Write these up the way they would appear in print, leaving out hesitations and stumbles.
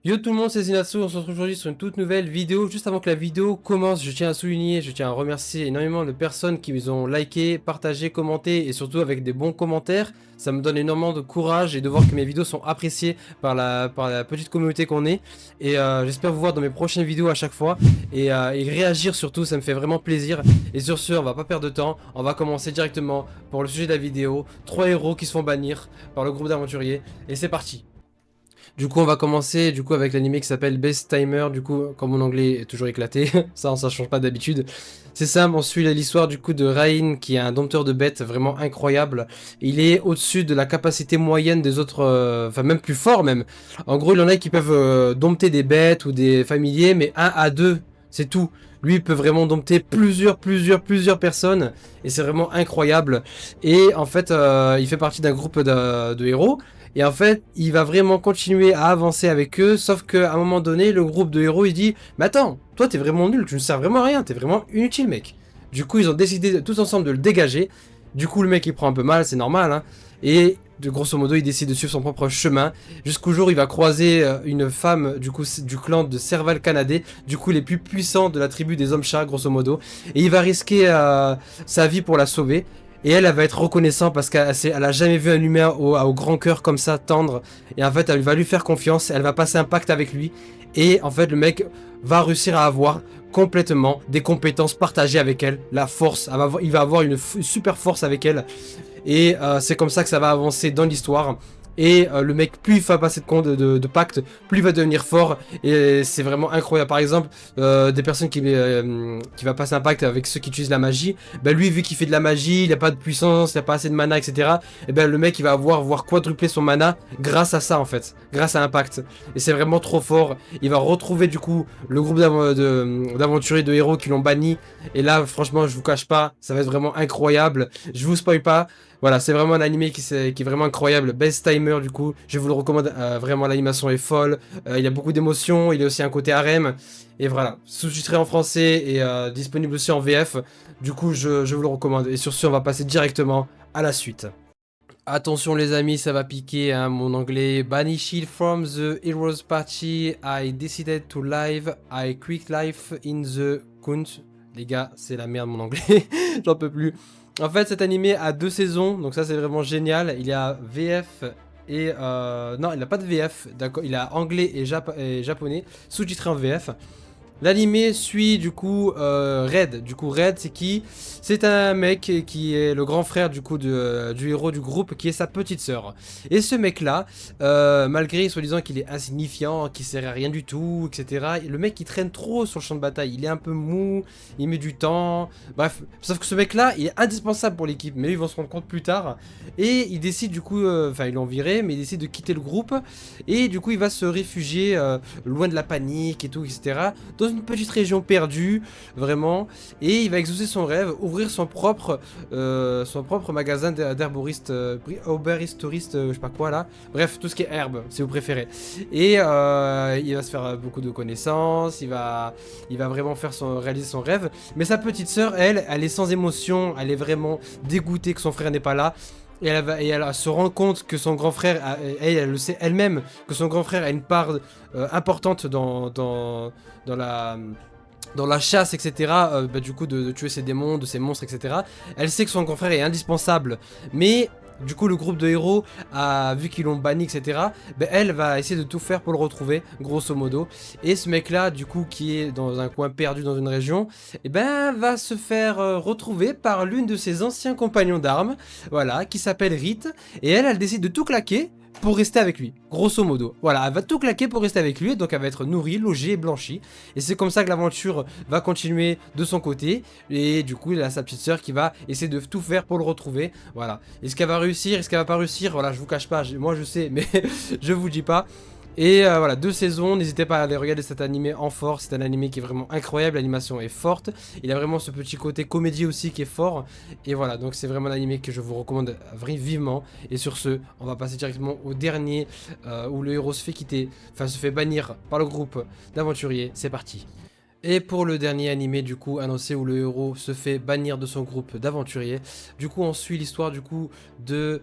Yo tout le monde, c'est Zinatsu, on se retrouve aujourd'hui sur une toute nouvelle vidéo. Juste avant que la vidéo commence, je tiens à souligner, je tiens à remercier énormément de personnes qui nous ont liké, partagé, commenté et surtout avec des bons commentaires. Ça me donne énormément de courage et de voir que mes vidéos sont appréciées par la petite communauté qu'on est. Et j'espère vous voir dans mes prochaines vidéos à chaque fois et réagir surtout, ça me fait vraiment plaisir. Et sur ce, on va pas perdre de temps, on va commencer directement pour le sujet de la vidéo. 3 héros qui se font bannir par le groupe d'aventuriers et c'est parti. Du coup, on va commencer avec l'anime qui s'appelle Best Timer. Du coup, comme mon anglais est toujours éclaté, ça change pas d'habitude. C'est ça, on suit l'histoire du coup de Rain, qui est un dompteur de bêtes vraiment incroyable. Il est au-dessus de la capacité moyenne des autres, enfin même plus fort même. En gros, il y en a qui peuvent dompter des bêtes ou des familiers, mais un à deux, c'est tout. Lui, il peut vraiment dompter plusieurs personnes, et c'est vraiment incroyable. Et en fait, il fait partie d'un groupe de héros. Et en fait, il va vraiment continuer à avancer avec eux, sauf qu'à un moment donné, le groupe de héros, il dit « Mais attends, toi t'es vraiment nul, tu ne sers vraiment à rien, t'es vraiment inutile mec !» Du coup, ils ont décidé tous ensemble de le dégager. Du coup, le mec, il prend un peu mal, c'est normal, hein. Et de grosso modo, il décide de suivre son propre chemin, jusqu'au jour où il va croiser une femme, du coup, du clan de Serval Canadé, du coup, les plus puissants de la tribu des hommes-chats, grosso modo. Et il va risquer sa vie pour la sauver. Et elle va être reconnaissante parce qu'elle a jamais vu un humain au grand cœur comme ça, tendre. Et en fait, elle va lui faire confiance, elle va passer un pacte avec lui. Et en fait, le mec va réussir à avoir complètement des compétences partagées avec elle. La force, il va avoir une super force avec elle. Et c'est comme ça que ça va avancer dans l'histoire. Et le mec, plus il va passer de pacte, plus il va devenir fort. Et c'est vraiment incroyable. Par exemple, des personnes qui va passer un pacte avec ceux qui utilisent la magie. Ben lui, vu qu'il fait de la magie, il n'a pas de puissance, il n'a pas assez de mana, etc. Et ben le mec, il va voir quadrupler son mana grâce à ça, en fait. Grâce à un pacte. Et c'est vraiment trop fort. Il va retrouver, du coup, le groupe d'aventuriers, de héros qui l'ont banni. Et là, franchement, je vous cache pas, ça va être vraiment incroyable. Je vous spoil pas. Voilà, c'est vraiment un animé qui est vraiment incroyable. Best Timer, du coup, je vous le recommande. Vraiment, l'animation est folle. Il y a beaucoup d'émotions. Il y a aussi un côté harem. Et voilà, sous-titré en français et disponible aussi en VF. Du coup, je vous le recommande. Et sur ce, on va passer directement à la suite. Attention les amis, ça va piquer, hein, mon anglais. Banished from the Heroes Party, I decided to live, I quick life in the count. Les gars, c'est la merde mon anglais, j'en peux plus. En fait, cet animé a 2 saisons, donc ça c'est vraiment génial. Il y a VF et... non, il n'a pas de VF, d'accord. Il a anglais et japonais, sous-titré en VF. L'animé suit du coup Red. Du coup Red c'est qui? C'est un mec qui est le grand frère du coup du héros du groupe qui est sa petite sœur. Et ce mec là, malgré soi-disant qu'il est insignifiant, qu'il sert à rien du tout, etc. Le mec il traîne trop sur le champ de bataille. Il est un peu mou, il met du temps. Bref, sauf que ce mec là il est indispensable pour l'équipe. Mais ils vont se rendre compte plus tard. Et il décide du coup, enfin ils l'ont viré, mais il décide de quitter le groupe. Et du coup il va se réfugier loin de la panique et tout, etc. Dans une petite région perdue, vraiment, et il va exaucer son rêve, ouvrir son propre magasin d'herboriste, herboristeuriste, je sais pas quoi là, bref, tout ce qui est herbe, si vous préférez. Et il va se faire beaucoup de connaissances, il va vraiment réaliser son rêve, mais sa petite sœur, elle est sans émotion, elle est vraiment dégoûtée que son frère n'est pas là. Et elle se rend compte que son grand frère, elle le sait elle-même, que son grand frère a une part importante dans la chasse, etc. Bah, du coup, de tuer ces démons, de ces monstres, etc. Elle sait que son grand frère est indispensable, mais du coup, le groupe de héros a vu qu'ils l'ont banni, etc. Bah, elle va essayer de tout faire pour le retrouver, grosso modo. Et ce mec-là, du coup, qui est dans un coin perdu dans une région, et ben, va se faire retrouver par l'une de ses anciens compagnons d'armes, voilà, qui s'appelle Rite. Et elle décide de tout claquer pour rester avec lui, grosso modo. Voilà, elle va tout claquer pour rester avec lui, donc elle va être nourrie, logée et blanchie. Et c'est comme ça que l'aventure va continuer de son côté. Et du coup, il a sa petite sœur qui va essayer de tout faire pour le retrouver. Voilà. Est-ce qu'elle va réussir? Est-ce qu'elle va pas réussir? Voilà, je vous cache pas, moi je sais, mais je vous dis pas. Et voilà, 2 saisons, n'hésitez pas à aller regarder cet animé en force, c'est un animé qui est vraiment incroyable, l'animation est forte, il a vraiment ce petit côté comédie aussi qui est fort, et voilà, donc c'est vraiment un animé que je vous recommande vivement, et sur ce, on va passer directement au dernier, où le héros se fait quitter, enfin se fait bannir par le groupe d'aventuriers, c'est parti. Et pour le dernier animé du coup annoncé où le héros se fait bannir de son groupe d'aventuriers, du coup on suit l'histoire du coup de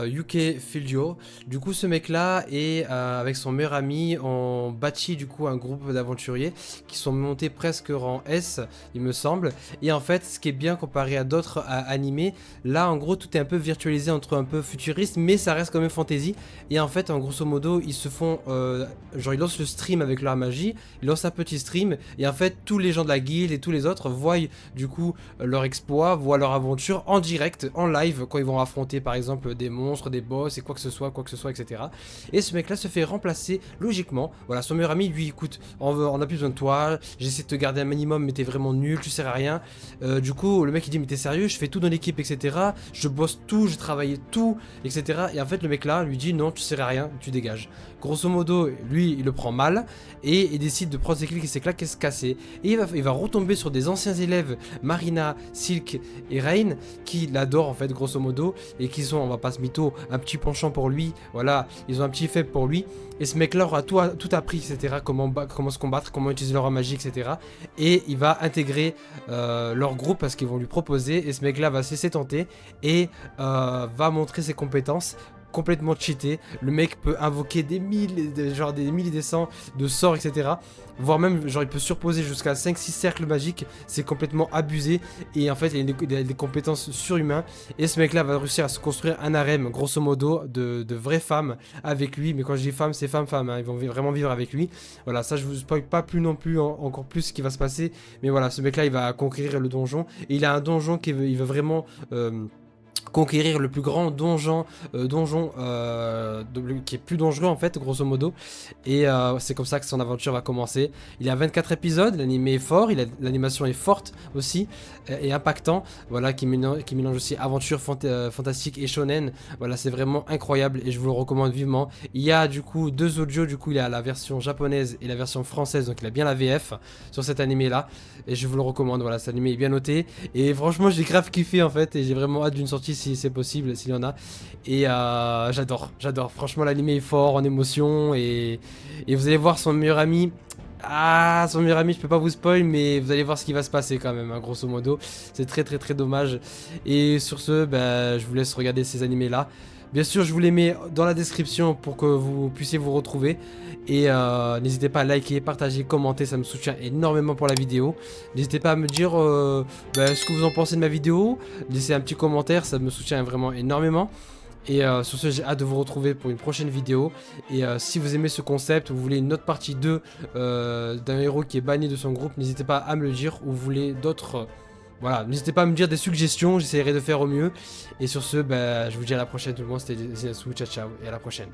Yuke Filio. Du coup, ce mec-là est avec son meilleur ami ont bâti du coup un groupe d'aventuriers qui sont montés presque rang S, il me semble. Et en fait, ce qui est bien comparé à d'autres animés, là en gros tout est un peu virtualisé entre un peu futuriste, mais ça reste quand même fantasy. Et en fait, en grosso modo, ils se font genre ils lancent le stream avec leur magie, ils lancent un petit stream, et en fait tous les gens de la guilde et tous les autres voient du coup leur exploit, voient leur aventure en direct, en live, quand ils vont affronter par exemple des monstres, des boss et quoi que ce soit, etc. Et ce mec là se fait remplacer logiquement. Voilà, son meilleur ami lui écoute, on a plus besoin de toi, j'essaie de te garder un minimum mais t'es vraiment nul, tu sers à rien. Du coup le mec il dit mais t'es sérieux, je fais tout dans l'équipe, etc. Je bosse tout, je travaille tout, etc. Et en fait le mec là lui dit non, tu sers à rien, tu dégages. Grosso modo lui il le prend mal et il décide de prendre ses clics et ses claques et se casser. Et il va retomber sur des anciens élèves, Marina, Silk et Rain, qui l'adorent en fait grosso modo, et qui sont, on va pas se mytho, un petit penchant pour lui, voilà, ils ont un petit faible pour lui, et ce mec là aura tout appris, etc., comment se combattre, comment utiliser leur magie, etc., et il va intégrer leur groupe parce qu'ils vont lui proposer, et ce mec là va se laisser tenter, et va montrer ses compétences, complètement cheaté. Le mec peut invoquer des milliers, genre des milliers et des cents de sorts, etc. Voire même, genre, il peut surposer jusqu'à 5-6 cercles magiques. C'est complètement abusé. Et en fait, il a des compétences surhumaines. Et ce mec-là va réussir à se construire un harem, grosso modo, de vraies femmes avec lui. Mais quand je dis femmes, c'est femmes-femmes. Hein. Ils vont vraiment vivre avec lui. Voilà, ça, je vous spoil pas plus non plus, encore plus ce qui va se passer. Mais voilà, ce mec-là, il va conquérir le donjon. Et il a un donjon il veut vraiment conquérir le plus grand donjon qui est plus dangereux en fait grosso modo, et c'est comme ça que son aventure va commencer. Il y a 24 épisodes, l'animé est fort, l'animation est forte aussi et impactant, voilà, qui mélange aussi aventure fantastique et shonen. Voilà, c'est vraiment incroyable et je vous le recommande vivement. Il y a du coup deux audios, du coup il y a la version japonaise et la version française, donc il a bien la VF sur cet animé là et je vous le recommande. Voilà, cet animé est bien noté et franchement j'ai grave kiffé en fait, et j'ai vraiment hâte d'une sortie si c'est possible, s'il y en a. Et j'adore. Franchement, l'anime est fort en émotion, et vous allez voir son meilleur ami. Ah, son meilleur ami, je peux pas vous spoil, mais vous allez voir ce qui va se passer quand même, hein, grosso modo. C'est très dommage. Et sur ce, bah, je vous laisse regarder ces animés là. Bien sûr, je vous les mets dans la description pour que vous puissiez vous retrouver. Et n'hésitez pas à liker, partager, commenter, ça me soutient énormément pour la vidéo. N'hésitez pas à me dire ce que vous en pensez de ma vidéo. Laissez un petit commentaire, ça me soutient vraiment énormément. Et sur ce, j'ai hâte de vous retrouver pour une prochaine vidéo. Et si vous aimez ce concept, ou vous voulez une autre partie 2 d'un héros qui est banni de son groupe, n'hésitez pas à me le dire. Ou vous voulez d'autres... voilà, n'hésitez pas à me dire des suggestions, j'essaierai de faire au mieux. Et sur ce, bah, je vous dis à la prochaine tout le monde, c'était Zinasou, ciao ciao, et à la prochaine.